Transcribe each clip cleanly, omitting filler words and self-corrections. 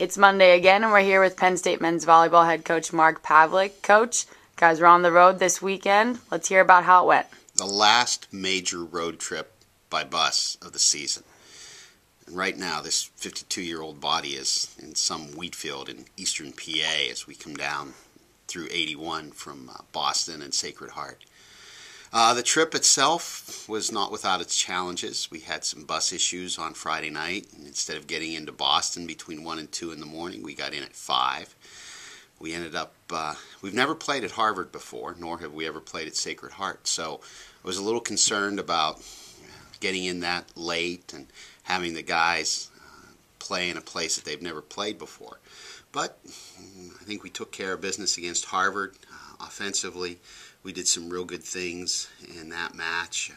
It's Monday again, and we're here with Penn State men's volleyball head coach Mark Pavlik. Coach, guys, we're on the road this weekend. Let's hear about how it went. The last major road trip by bus of the season. And right now, this 52-year-old body is in some wheat field in eastern PA as we come down through 81 from Boston and Sacred Heart. The trip itself was not without its challenges. We had some bus issues on Friday night, and instead of getting into Boston between 1 and 2 in the morning, we got in at 5. We ended up, we've never played at Harvard before, nor have we ever played at Sacred Heart, so I was a little concerned about getting in that late and having the guys play in a place that they've never played before. But I think we took care of business against Harvard offensively. We did some real good things in that match.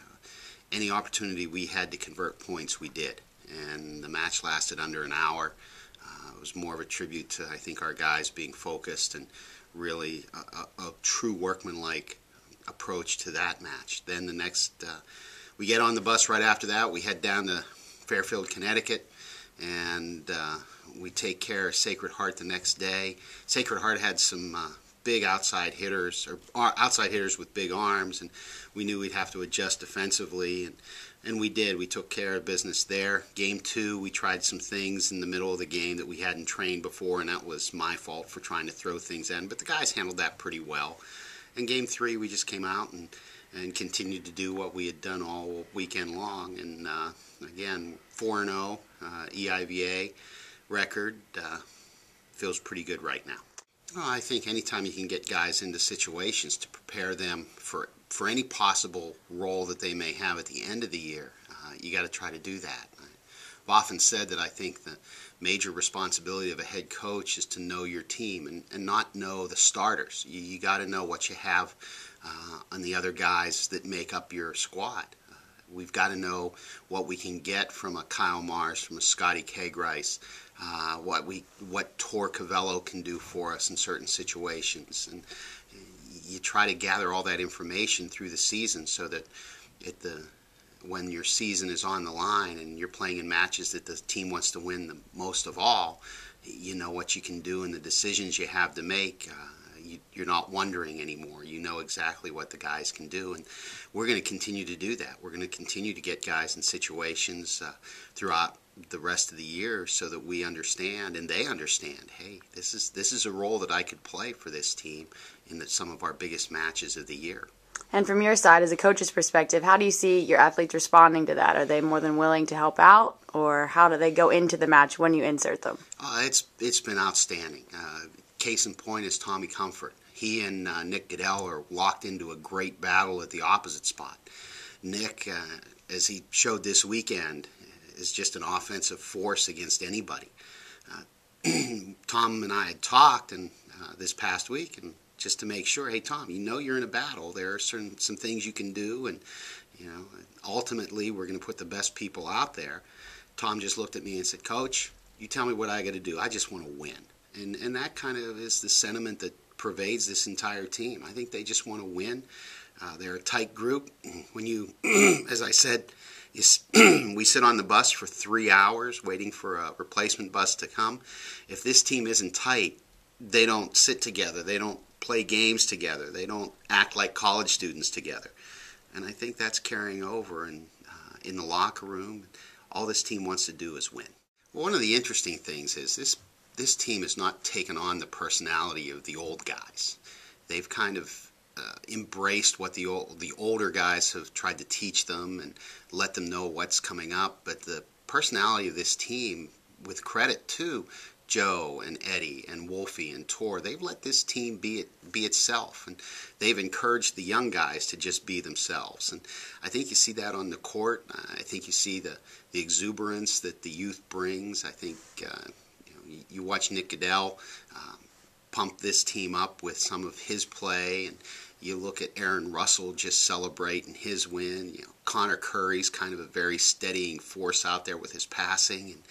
Any opportunity we had to convert points, we did. And the match lasted under an hour. It was more of a tribute to, I think, our guys being focused and really a true workmanlike approach to that match. Then the next, we get on the bus right after that. We head down to Fairfield, Connecticut, and we take care of Sacred Heart the next day. Sacred Heart had some big outside hitters, or outside hitters with big arms, and we knew we'd have to adjust defensively, and we did. We took care of business there. Game 2, we tried some things in the middle of the game that we hadn't trained before, and that was my fault for trying to throw things in, but the guys handled that pretty well. And Game 3, we just came out and continued to do what we had done all weekend long, and again, 4-0 EIVA record feels pretty good right now. Well, I think anytime you can get guys into situations to prepare them for any possible role that they may have at the end of the year, you got to try to do that. I've often said that I think the major responsibility of a head coach is to know your team and not know the starters. You got to know what you have on the other guys that make up your squad. We've got to know what we can get from a Kyle Mars, from a Scotty Kegrice, what Tor Cavello can do for us in certain situations, and you try to gather all that information through the season so that when your season is on the line and you're playing in matches that the team wants to win the most of all, you know what you can do and the decisions you have to make. You're not wondering anymore. You know exactly what the guys can do, and we're going to continue to do that. We're going to continue to get guys in situations throughout the rest of the year so that we understand and they understand, hey, this is a role that I could play for this team in some of our biggest matches of the year. And from your side, as a coach's perspective, how do you see your athletes responding to that? Are they more than willing to help out, or how do they go into the match when you insert them? It's been outstanding. Case in point is Tommy Comfort. He and Nick Goodell are locked into a great battle at the opposite spot. Nick, as he showed this weekend, is just an offensive force against anybody. Tom and I had talked this past week, and just to make sure, hey Tom, you know you're in a battle. There are some things you can do, and ultimately we're going to put the best people out there. Tom just looked at me and said, Coach, you tell me what I got to do. I just want to win. And that kind of is the sentiment that pervades this entire team. I think they just want to win. They're a tight group. When you, as I said, we sit on the bus for 3 hours waiting for a replacement bus to come. If this team isn't tight, they don't sit together. They don't play games together. They don't act like college students together. And I think that's carrying over in the locker room. All this team wants to do is win. Well, one of the interesting things is this team has not taken on the personality of the old guys. They've kind of embraced what the older guys have tried to teach them and let them know what's coming up. But the personality of this team, with credit to Joe and Eddie and Wolfie and Tor, they've let this team be itself, and they've encouraged the young guys to just be themselves. And I think you see that on the court. I think you see the exuberance that the youth brings. I think you watch Nick Goodell pump this team up with some of his play, and you look at Aaron Russell just celebrating his win. Connor Curry's kind of a very steadying force out there with his passing, and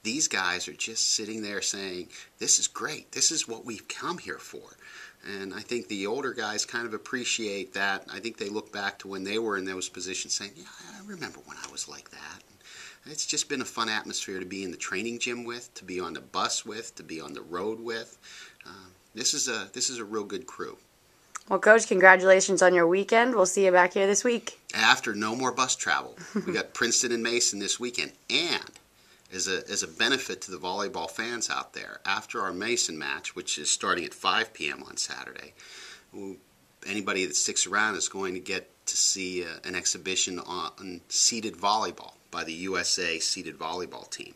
these guys are just sitting there saying, this is great. This is what we've come here for. And I think the older guys kind of appreciate that. I think they look back to when they were in those positions saying, yeah, I remember when I was like that. It's just been a fun atmosphere to be in the training gym with, to be on the bus with, to be on the road with. This is a real good crew. Well, Coach, congratulations on your weekend. We'll see you back here this week. After no more bus travel, we got Princeton and Mason this weekend. And as a benefit to the volleyball fans out there, after our Mason match, which is starting at 5 p.m. on Saturday, anybody that sticks around is going to get to see an exhibition on seated volleyball by the USA seated volleyball team.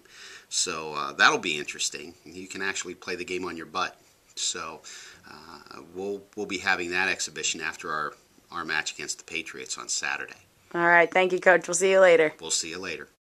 So that'll be interesting. You can actually play the game on your butt. So we'll be having that exhibition after our match against the Patriots on Saturday. All right. Thank you, Coach. We'll see you later. We'll see you later.